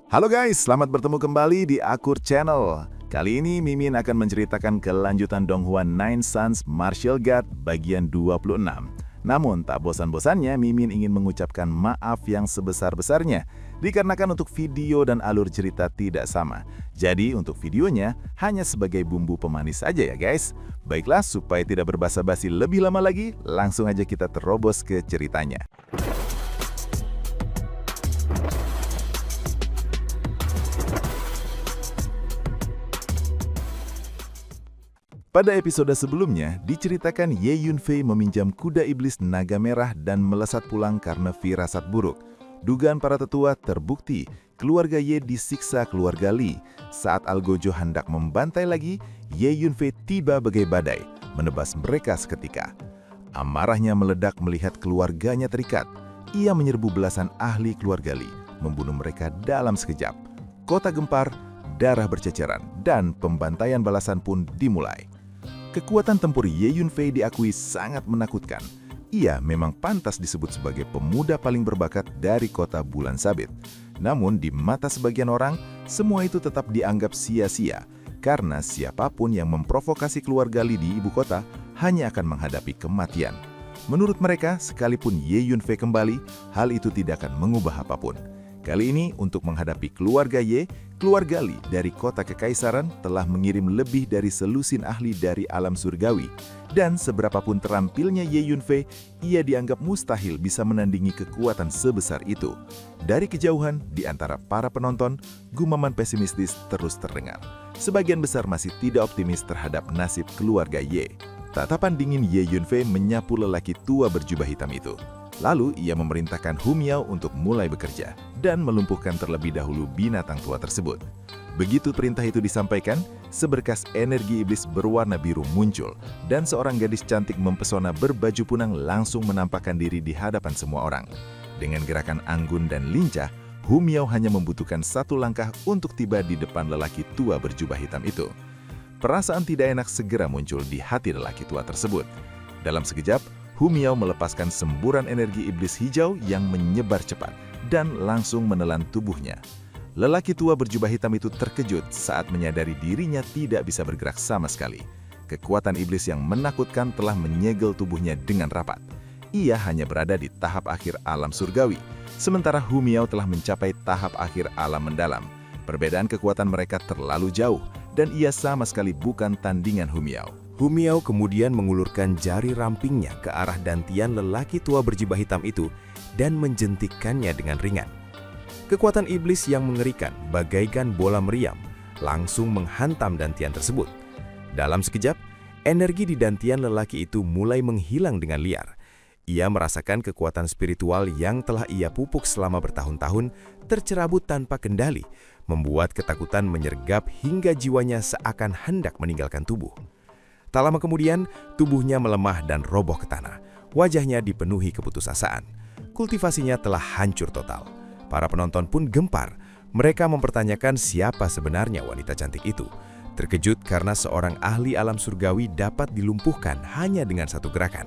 Halo guys, selamat bertemu kembali di Akur Channel. Kali ini Mimin akan menceritakan kelanjutan Donghua Nine Sons Martial God bagian 26. Namun tak bosan-bosannya Mimin ingin mengucapkan maaf yang sebesar-besarnya dikarenakan untuk video dan alur cerita tidak sama. Jadi untuk videonya hanya sebagai bumbu pemanis saja ya guys. Baiklah, supaya tidak berbasa-basi lebih lama lagi, langsung aja kita terobos ke ceritanya. Pada episode sebelumnya, diceritakan Ye Yunfei meminjam kuda iblis naga merah dan melesat pulang karena firasat buruk. Dugaan para tetua terbukti, keluarga Ye disiksa keluarga Li. Saat Algojo hendak membantai lagi, Ye Yunfei tiba bagai badai, menebas mereka seketika. Amarahnya meledak melihat keluarganya terikat. Ia menyerbu belasan ahli keluarga Li, membunuh mereka dalam sekejap. Kota gempar, darah berceceran, dan pembantaian balasan pun dimulai. Kekuatan tempur Ye Yunfei diakui sangat menakutkan. Ia memang pantas disebut sebagai pemuda paling berbakat dari kota Bulan Sabit. Namun di mata sebagian orang, semua itu tetap dianggap sia-sia. Karena siapapun yang memprovokasi keluarga Li di ibu kota hanya akan menghadapi kematian. Menurut mereka, sekalipun Ye Yunfei kembali, hal itu tidak akan mengubah apapun. Kali ini untuk menghadapi keluarga Ye, keluarga Li dari kota kekaisaran telah mengirim lebih dari selusin ahli dari alam surgawi. Dan seberapapun terampilnya Ye Yunfei, ia dianggap mustahil bisa menandingi kekuatan sebesar itu. Dari kejauhan, di antara para penonton, gumaman pesimistis terus terdengar. Sebagian besar masih tidak optimis terhadap nasib keluarga Ye. Tatapan dingin Ye Yunfei menyapu lelaki tua berjubah hitam itu. Lalu ia memerintahkan Hu Miao untuk mulai bekerja dan melumpuhkan terlebih dahulu binatang tua tersebut. Begitu perintah itu disampaikan, seberkas energi iblis berwarna biru muncul dan seorang gadis cantik mempesona berbaju punang langsung menampakkan diri di hadapan semua orang. Dengan gerakan anggun dan lincah, Hu Miao hanya membutuhkan satu langkah untuk tiba di depan lelaki tua berjubah hitam itu. Perasaan tidak enak segera muncul di hati lelaki tua tersebut. Dalam sekejap, Hu Miao melepaskan semburan energi iblis hijau yang menyebar cepat dan langsung menelan tubuhnya. Lelaki tua berjubah hitam itu terkejut saat menyadari dirinya tidak bisa bergerak sama sekali. Kekuatan iblis yang menakutkan telah menyegel tubuhnya dengan rapat. Ia hanya berada di tahap akhir alam surgawi, sementara Hu Miao telah mencapai tahap akhir alam mendalam. Perbedaan kekuatan mereka terlalu jauh, dan ia sama sekali bukan tandingan Hu Miao. Hu Miao kemudian mengulurkan jari rampingnya ke arah dantian lelaki tua berjubah hitam itu dan menjentikkannya dengan ringan. Kekuatan iblis yang mengerikan bagaikan bola meriam langsung menghantam dantian tersebut. Dalam sekejap, energi di dantian lelaki itu mulai menghilang dengan liar. Ia merasakan kekuatan spiritual yang telah ia pupuk selama bertahun-tahun tercerabut tanpa kendali, membuat ketakutan menyergap hingga jiwanya seakan hendak meninggalkan tubuh. Tak lama kemudian, tubuhnya melemah dan roboh ke tanah. Wajahnya dipenuhi keputusasaan. Kultivasinya telah hancur total. Para penonton pun gempar. Mereka mempertanyakan siapa sebenarnya wanita cantik itu. Terkejut karena seorang ahli alam surgawi dapat dilumpuhkan hanya dengan satu gerakan.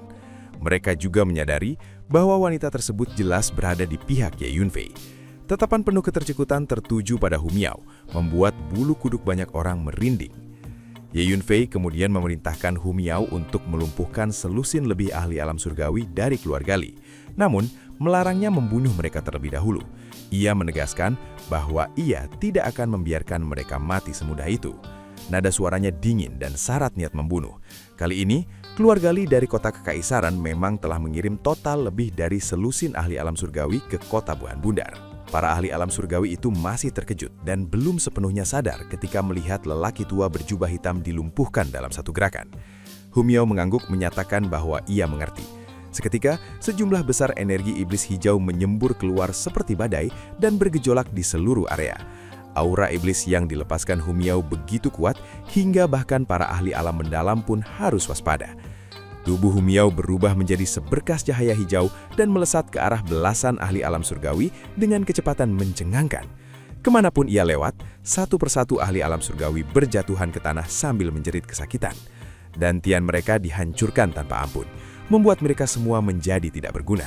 Mereka juga menyadari bahwa wanita tersebut jelas berada di pihak Ye Yunfei. Tatapan penuh ketercekutan tertuju pada Hu Miao, membuat bulu kuduk banyak orang merinding. Ye Yunfei kemudian memerintahkan Hu Miao untuk melumpuhkan selusin lebih ahli alam surgawi dari keluarga Li. Namun, melarangnya membunuh mereka terlebih dahulu. Ia menegaskan bahwa ia tidak akan membiarkan mereka mati semudah itu. Nada suaranya dingin dan syarat niat membunuh. Kali ini, keluarga Li dari kota kekaisaran memang telah mengirim total lebih dari selusin ahli alam surgawi ke kota Buhan Bundar. Para ahli alam surgawi itu masih terkejut dan belum sepenuhnya sadar ketika melihat lelaki tua berjubah hitam dilumpuhkan dalam satu gerakan. Hu Miao mengangguk menyatakan bahwa ia mengerti. Seketika, sejumlah besar energi iblis hijau menyembur keluar seperti badai dan bergejolak di seluruh area. Aura iblis yang dilepaskan Hu Miao begitu kuat hingga bahkan para ahli alam mendalam pun harus waspada. Tubuh Hu Miao berubah menjadi seberkas cahaya hijau dan melesat ke arah belasan ahli alam surgawi dengan kecepatan mencengangkan. Kemanapun ia lewat, satu persatu ahli alam surgawi berjatuhan ke tanah sambil menjerit kesakitan. Dantian mereka dihancurkan tanpa ampun, membuat mereka semua menjadi tidak berguna.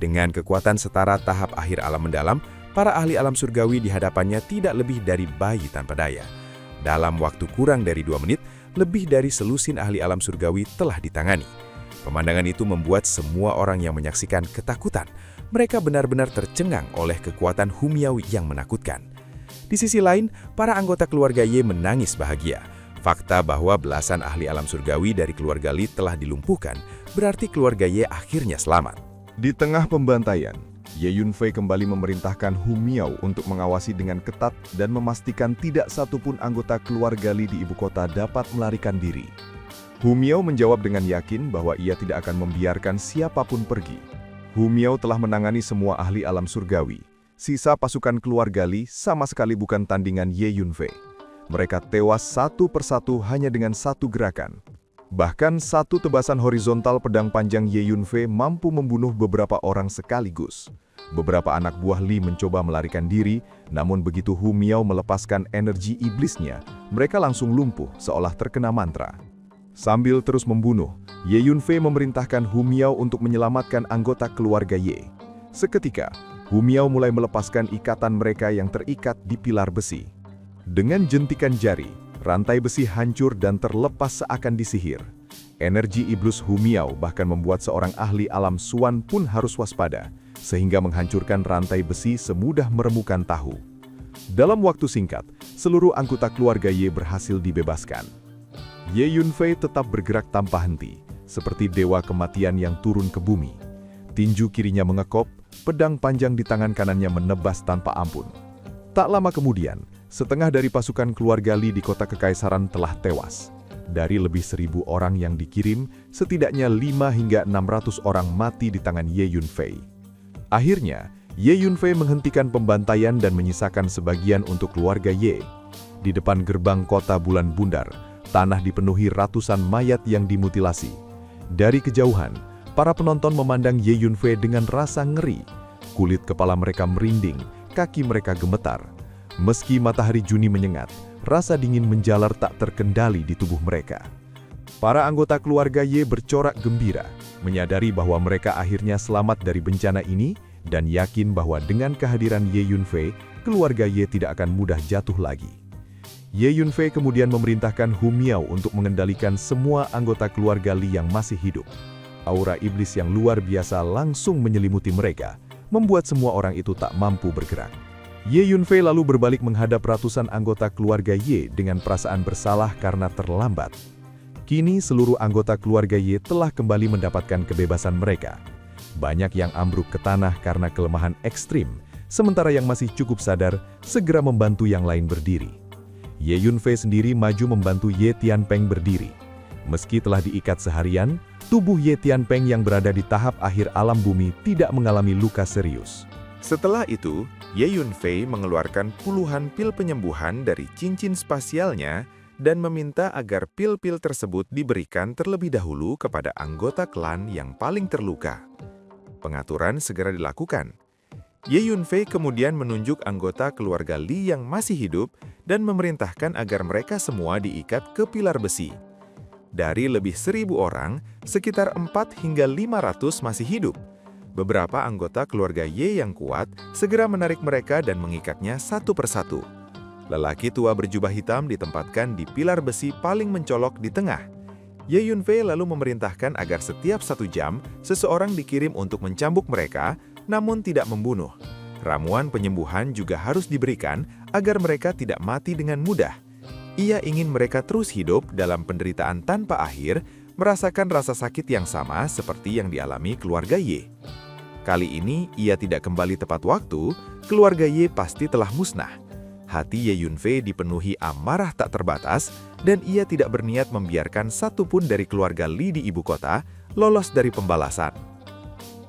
Dengan kekuatan setara tahap akhir alam mendalam, para ahli alam surgawi di hadapannya tidak lebih dari bayi tanpa daya. Dalam waktu kurang dari 2 menit, lebih dari selusin ahli alam surgawi telah ditangani. Pemandangan itu membuat semua orang yang menyaksikan ketakutan. Mereka benar-benar tercengang oleh kekuatan Humiao yang menakutkan. Di sisi lain, para anggota keluarga Ye menangis bahagia. Fakta bahwa belasan ahli alam surgawi dari keluarga Li telah dilumpuhkan, berarti keluarga Ye akhirnya selamat. Di tengah pembantaian, Ye Yunfei kembali memerintahkan Humiao untuk mengawasi dengan ketat dan memastikan tidak satupun anggota keluarga Li di ibu kota dapat melarikan diri. Humiao menjawab dengan yakin bahwa ia tidak akan membiarkan siapapun pergi. Humiao telah menangani semua ahli alam surgawi. Sisa pasukan keluarga Li sama sekali bukan tandingan Ye Yunfei. Mereka tewas satu persatu hanya dengan satu gerakan. Bahkan satu tebasan horizontal pedang panjang Ye Yunfei mampu membunuh beberapa orang sekaligus. Beberapa anak buah Li mencoba melarikan diri, namun begitu Humiao melepaskan energi iblisnya, mereka langsung lumpuh seolah terkena mantra. Sambil terus membunuh, Ye Yunfei memerintahkan Humiao untuk menyelamatkan anggota keluarga Ye. Seketika, Humiao mulai melepaskan ikatan mereka yang terikat di pilar besi. Dengan jentikan jari, rantai besi hancur dan terlepas seakan disihir. Energi iblis Humiao bahkan membuat seorang ahli alam Suan pun harus waspada, sehingga menghancurkan rantai besi semudah meremukan tahu. Dalam waktu singkat, seluruh anggota keluarga Ye berhasil dibebaskan. Ye Yunfei tetap bergerak tanpa henti, seperti dewa kematian yang turun ke bumi. Tinju kirinya mengekop, pedang panjang di tangan kanannya menebas tanpa ampun. Tak lama kemudian, setengah dari pasukan keluarga Li di kota kekaisaran telah tewas. Dari lebih 1.000 orang yang dikirim, setidaknya 5 hingga 600 orang mati di tangan Ye Yunfei. Akhirnya, Ye Yunfei menghentikan pembantaian dan menyisakan sebagian untuk keluarga Ye. Di depan gerbang kota Bulan Bundar, tanah dipenuhi ratusan mayat yang dimutilasi. Dari kejauhan, para penonton memandang Ye Yunfei dengan rasa ngeri. Kulit kepala mereka merinding, kaki mereka gemetar. Meski matahari Juni menyengat, rasa dingin menjalar tak terkendali di tubuh mereka. Para anggota keluarga Ye bercorak gembira, menyadari bahwa mereka akhirnya selamat dari bencana ini dan yakin bahwa dengan kehadiran Ye Yunfei, keluarga Ye tidak akan mudah jatuh lagi. Ye Yunfei kemudian memerintahkan Humiao untuk mengendalikan semua anggota keluarga Li yang masih hidup. Aura iblis yang luar biasa langsung menyelimuti mereka, membuat semua orang itu tak mampu bergerak. Ye Yunfei lalu berbalik menghadap ratusan anggota keluarga Ye dengan perasaan bersalah karena terlambat. Kini seluruh anggota keluarga Ye telah kembali mendapatkan kebebasan mereka. Banyak yang ambruk ke tanah karena kelemahan ekstrim, sementara yang masih cukup sadar segera membantu yang lain berdiri. Ye Yunfei sendiri maju membantu Ye Tianpeng berdiri. Meski telah diikat seharian, tubuh Ye Tianpeng yang berada di tahap akhir alam bumi tidak mengalami luka serius. Setelah itu, Ye Yunfei mengeluarkan puluhan pil penyembuhan dari cincin spasialnya dan meminta agar pil-pil tersebut diberikan terlebih dahulu kepada anggota klan yang paling terluka. Pengaturan segera dilakukan. Ye Yunfei kemudian menunjuk anggota keluarga Li yang masih hidup dan memerintahkan agar mereka semua diikat ke pilar besi. Dari lebih 1.000 orang, sekitar 4 hingga 500 masih hidup. Beberapa anggota keluarga Ye yang kuat segera menarik mereka dan mengikatnya satu persatu. Lelaki tua berjubah hitam ditempatkan di pilar besi paling mencolok di tengah. Ye Yunfei lalu memerintahkan agar setiap 1 jam seseorang dikirim untuk mencambuk mereka, namun tidak membunuh. Ramuan penyembuhan juga harus diberikan agar mereka tidak mati dengan mudah. Ia ingin mereka terus hidup dalam penderitaan tanpa akhir, merasakan rasa sakit yang sama seperti yang dialami keluarga Ye. Kali ini ia tidak kembali tepat waktu, keluarga Ye pasti telah musnah. Hati Ye Yunfei dipenuhi amarah tak terbatas, dan ia tidak berniat membiarkan satupun dari keluarga Li di ibu kota lolos dari pembalasan.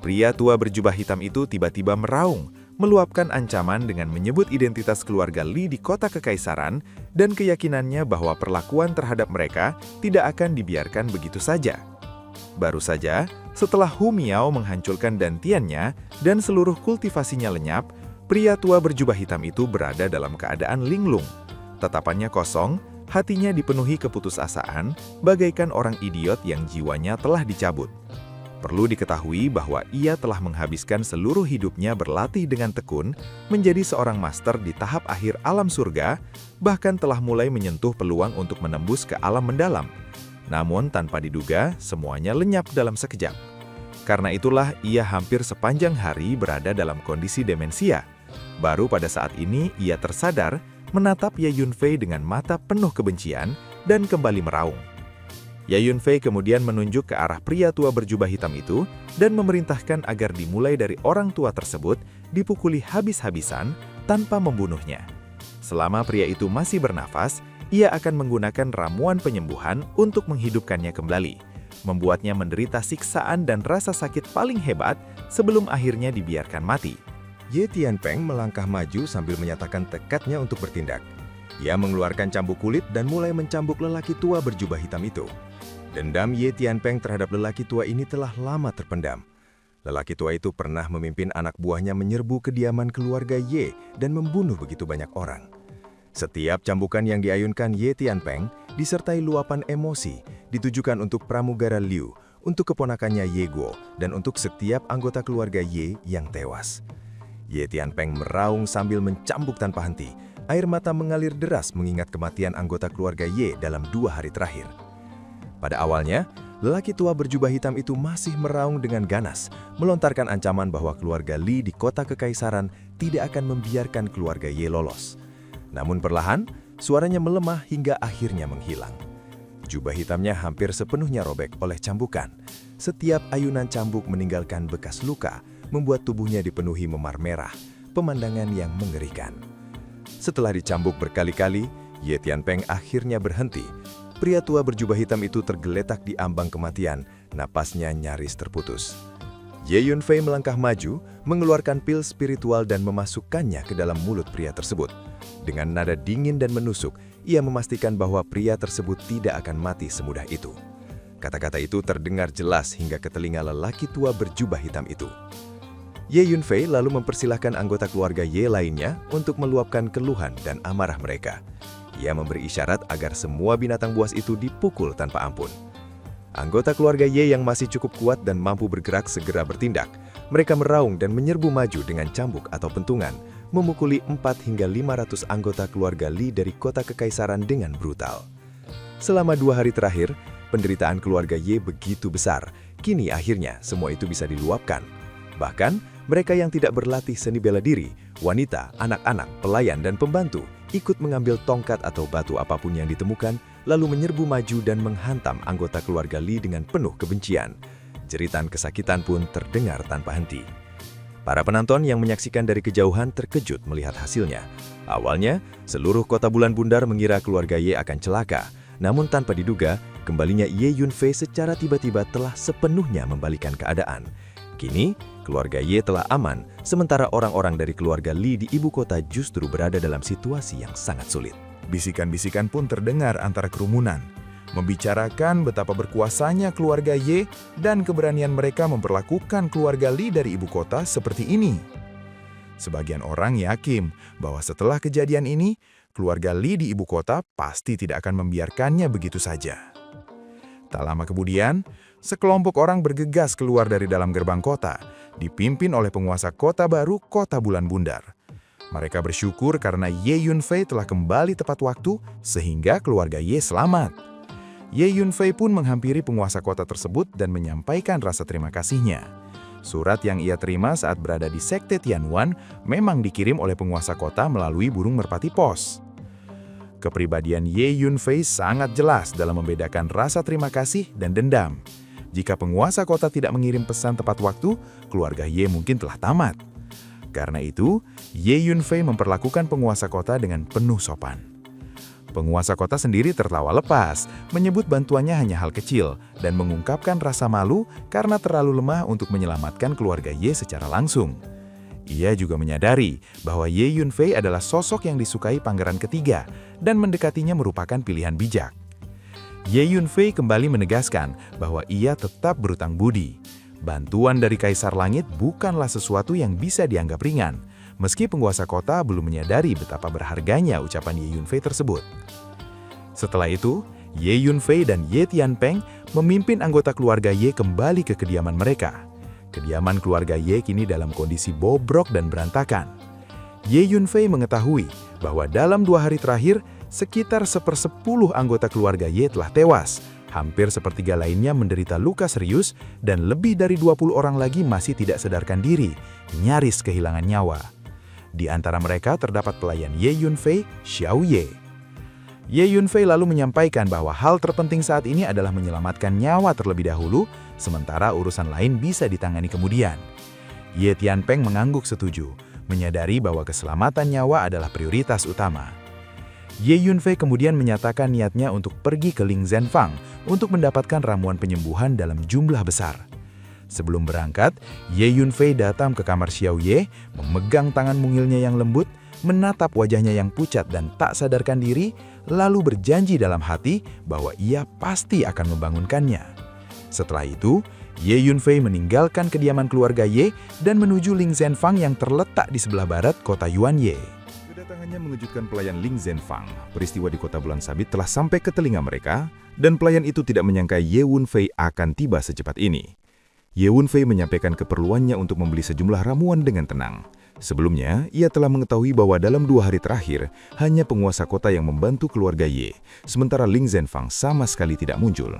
Pria tua berjubah hitam itu tiba-tiba meraung, meluapkan ancaman dengan menyebut identitas keluarga Li di kota kekaisaran dan keyakinannya bahwa perlakuan terhadap mereka tidak akan dibiarkan begitu saja. Baru saja, setelah Humiao menghancurkan dantiannya dan seluruh kultivasinya lenyap, pria tua berjubah hitam itu berada dalam keadaan linglung. Tatapannya kosong, hatinya dipenuhi keputusasaan, bagaikan orang idiot yang jiwanya telah dicabut. Perlu diketahui bahwa ia telah menghabiskan seluruh hidupnya berlatih dengan tekun menjadi seorang master di tahap akhir alam surga, bahkan telah mulai menyentuh peluang untuk menembus ke alam mendalam. Namun tanpa diduga, semuanya lenyap dalam sekejap. Karena itulah ia hampir sepanjang hari berada dalam kondisi demensia. Baru pada saat ini ia tersadar menatap Ye Yunfei dengan mata penuh kebencian dan kembali meraung. Ye Yunfei kemudian menunjuk ke arah pria tua berjubah hitam itu dan memerintahkan agar dimulai dari orang tua tersebut dipukuli habis-habisan tanpa membunuhnya. Selama pria itu masih bernafas, ia akan menggunakan ramuan penyembuhan untuk menghidupkannya kembali, membuatnya menderita siksaan dan rasa sakit paling hebat sebelum akhirnya dibiarkan mati. Ye Tianpeng melangkah maju sambil menyatakan tekadnya untuk bertindak. Ia mengeluarkan cambuk kulit dan mulai mencambuk lelaki tua berjubah hitam itu. Dendam Ye Tianpeng terhadap lelaki tua ini telah lama terpendam. Lelaki tua itu pernah memimpin anak buahnya menyerbu kediaman keluarga Ye dan membunuh begitu banyak orang. Setiap cambukan yang diayunkan Ye Tianpeng disertai luapan emosi ditujukan untuk pramugara Liu, untuk keponakannya Ye Guo, dan untuk setiap anggota keluarga Ye yang tewas. Ye Tianpeng meraung sambil mencambuk tanpa henti. Air mata mengalir deras mengingat kematian anggota keluarga Ye dalam 2 hari terakhir. Pada awalnya, lelaki tua berjubah hitam itu masih meraung dengan ganas, melontarkan ancaman bahwa keluarga Li di kota kekaisaran tidak akan membiarkan keluarga Ye lolos. Namun perlahan, suaranya melemah hingga akhirnya menghilang. Jubah hitamnya hampir sepenuhnya robek oleh cambukan. Setiap ayunan cambuk meninggalkan bekas luka, membuat tubuhnya dipenuhi memar merah, pemandangan yang mengerikan. Setelah dicambuk berkali-kali, Ye Tianpeng akhirnya berhenti. Pria tua berjubah hitam itu tergeletak di ambang kematian, napasnya nyaris terputus. Ye Yunfei melangkah maju, mengeluarkan pil spiritual dan memasukkannya ke dalam mulut pria tersebut. Dengan nada dingin dan menusuk, ia memastikan bahwa pria tersebut tidak akan mati semudah itu. Kata-kata itu terdengar jelas hingga ke telinga lelaki tua berjubah hitam itu. Ye Yunfei lalu mempersilahkan anggota keluarga Ye lainnya untuk meluapkan keluhan dan amarah mereka. Ia memberi isyarat agar semua binatang buas itu dipukul tanpa ampun. Anggota keluarga Ye yang masih cukup kuat dan mampu bergerak segera bertindak. Mereka meraung dan menyerbu maju dengan cambuk atau pentungan, memukuli 4 hingga 500 anggota keluarga Li dari kota kekaisaran dengan brutal. Selama 2 hari terakhir, penderitaan keluarga Ye begitu besar. Kini akhirnya semua itu bisa diluapkan. Bahkan, mereka yang tidak berlatih seni bela diri, wanita, anak-anak, pelayan, dan pembantu, ikut mengambil tongkat atau batu apapun yang ditemukan, lalu menyerbu maju dan menghantam anggota keluarga Li dengan penuh kebencian. Jeritan kesakitan pun terdengar tanpa henti. Para penonton yang menyaksikan dari kejauhan terkejut melihat hasilnya. Awalnya, seluruh kota Bulan Bundar mengira keluarga Ye akan celaka. Namun tanpa diduga, kembalinya Ye Yunfei secara tiba-tiba telah sepenuhnya membalikan keadaan. Kini, keluarga Ye telah aman, sementara orang-orang dari keluarga Li di ibu kota justru berada dalam situasi yang sangat sulit. Bisikan-bisikan pun terdengar antara kerumunan, membicarakan betapa berkuasanya keluarga Ye dan keberanian mereka memperlakukan keluarga Li dari ibu kota seperti ini. Sebagian orang yakin bahwa setelah kejadian ini, keluarga Li di ibu kota pasti tidak akan membiarkannya begitu saja. Tak lama kemudian, sekelompok orang bergegas keluar dari dalam gerbang kota, dipimpin oleh penguasa kota baru Kota Bulan Bundar. Mereka bersyukur karena Ye Yunfei telah kembali tepat waktu sehingga keluarga Ye selamat. Ye Yunfei pun menghampiri penguasa kota tersebut dan menyampaikan rasa terima kasihnya. Surat yang ia terima saat berada di Sekte Tianwan memang dikirim oleh penguasa kota melalui burung merpati pos. Kepribadian Ye Yunfei sangat jelas dalam membedakan rasa terima kasih dan dendam. Jika penguasa kota tidak mengirim pesan tepat waktu, keluarga Ye mungkin telah tamat. Karena itu, Ye Yunfei memperlakukan penguasa kota dengan penuh sopan. Penguasa kota sendiri tertawa lepas, menyebut bantuannya hanya hal kecil, dan mengungkapkan rasa malu karena terlalu lemah untuk menyelamatkan keluarga Ye secara langsung. Ia juga menyadari bahwa Ye Yunfei adalah sosok yang disukai pangeran ketiga, dan mendekatinya merupakan pilihan bijak. Ye Yunfei kembali menegaskan bahwa ia tetap berutang budi. Bantuan dari Kaisar Langit bukanlah sesuatu yang bisa dianggap ringan, meski penguasa kota belum menyadari betapa berharganya ucapan Ye Yunfei tersebut. Setelah itu, Ye Yunfei dan Ye Tianpeng memimpin anggota keluarga Ye kembali ke kediaman mereka. Kediaman keluarga Ye kini dalam kondisi bobrok dan berantakan. Ye Yunfei mengetahui bahwa dalam 2 hari terakhir, sekitar 1/10 anggota keluarga Ye telah tewas. Hampir sepertiga lainnya menderita luka serius dan lebih dari 20 orang lagi masih tidak sadarkan diri, nyaris kehilangan nyawa. Di antara mereka terdapat pelayan Ye Yunfei, Xiao Ye. Ye Yunfei lalu menyampaikan bahwa hal terpenting saat ini adalah menyelamatkan nyawa terlebih dahulu, sementara urusan lain bisa ditangani kemudian. Ye Tianpeng mengangguk setuju, menyadari bahwa keselamatan nyawa adalah prioritas utama. Ye Yunfei kemudian menyatakan niatnya untuk pergi ke Ling Zhenfang untuk mendapatkan ramuan penyembuhan dalam jumlah besar. Sebelum berangkat, Ye Yunfei datang ke kamar Xiao Ye, memegang tangan mungilnya yang lembut, menatap wajahnya yang pucat dan tak sadarkan diri, lalu berjanji dalam hati bahwa ia pasti akan membangunkannya. Setelah itu, Ye Yunfei meninggalkan kediaman keluarga Ye dan menuju Ling Zhenfang yang terletak di sebelah barat kota Yuanye. Kedatangannya mengejutkan pelayan Ling Zhenfang. Peristiwa di kota bulan sabit telah sampai ke telinga mereka, dan pelayan itu tidak menyangka Ye Yunfei akan tiba secepat ini. Ye Yunfei menyampaikan keperluannya untuk membeli sejumlah ramuan dengan tenang. Sebelumnya, ia telah mengetahui bahwa dalam 2 hari terakhir, hanya penguasa kota yang membantu keluarga Ye, sementara Ling Zhenfang sama sekali tidak muncul.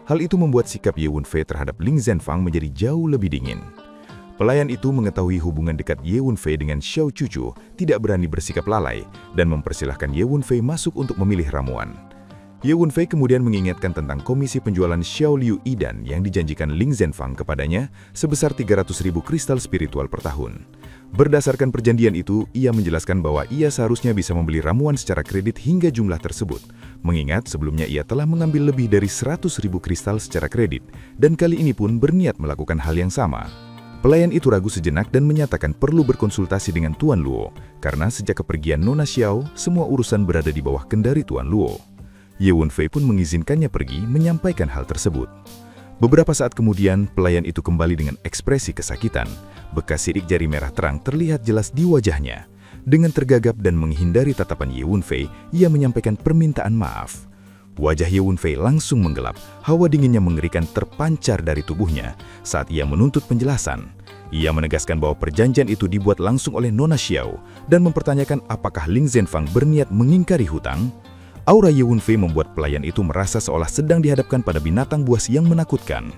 Hal itu membuat sikap Ye Yunfei terhadap Ling Zhenfang menjadi jauh lebih dingin. Pelayan itu mengetahui hubungan dekat Ye Yunfei dengan Xiao Cucu, tidak berani bersikap lalai, dan mempersilahkan Ye Yunfei masuk untuk memilih ramuan. Ye Yunfei kemudian mengingatkan tentang komisi penjualan Xiao Liu Yidan yang dijanjikan Ling Zhenfang kepadanya sebesar 300.000 kristal spiritual per tahun. Berdasarkan perjanjian itu, ia menjelaskan bahwa ia seharusnya bisa membeli ramuan secara kredit hingga jumlah tersebut. Mengingat sebelumnya ia telah mengambil lebih dari 100.000 kristal secara kredit, dan kali ini pun berniat melakukan hal yang sama. Pelayan itu ragu sejenak dan menyatakan perlu berkonsultasi dengan Tuan Luo, karena sejak kepergian Nona Xiao, semua urusan berada di bawah kendali Tuan Luo. Ye Yunfei pun mengizinkannya pergi menyampaikan hal tersebut. Beberapa saat kemudian, pelayan itu kembali dengan ekspresi kesakitan. Bekas sidik jari merah terang terlihat jelas di wajahnya. Dengan tergagap dan menghindari tatapan Ye Yunfei, ia menyampaikan permintaan maaf. Wajah Ye Yunfei langsung menggelap, hawa dinginnya mengerikan terpancar dari tubuhnya saat ia menuntut penjelasan. Ia menegaskan bahwa perjanjian itu dibuat langsung oleh Nona Xiao dan mempertanyakan apakah Ling Zhenfang berniat mengingkari hutang. Aura Ye Yunfei membuat pelayan itu merasa seolah sedang dihadapkan pada binatang buas yang menakutkan.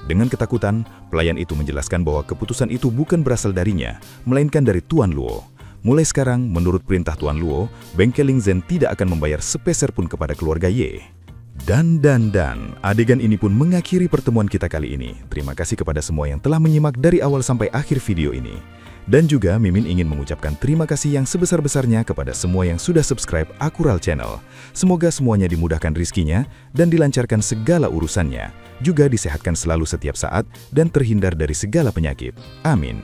Dengan ketakutan, pelayan itu menjelaskan bahwa keputusan itu bukan berasal darinya, melainkan dari Tuan Luo. Mulai sekarang, menurut perintah Tuan Luo, bengkel Ling Zhen tidak akan membayar sepeser pun kepada keluarga Ye. Dan, adegan ini pun mengakhiri pertemuan kita kali ini. Terima kasih kepada semua yang telah menyimak dari awal sampai akhir video ini. Dan juga Mimin ingin mengucapkan terima kasih yang sebesar-besarnya kepada semua yang sudah subscribe Akural Channel. Semoga semuanya dimudahkan rizkinya dan dilancarkan segala urusannya. Juga disehatkan selalu setiap saat dan terhindar dari segala penyakit. Amin.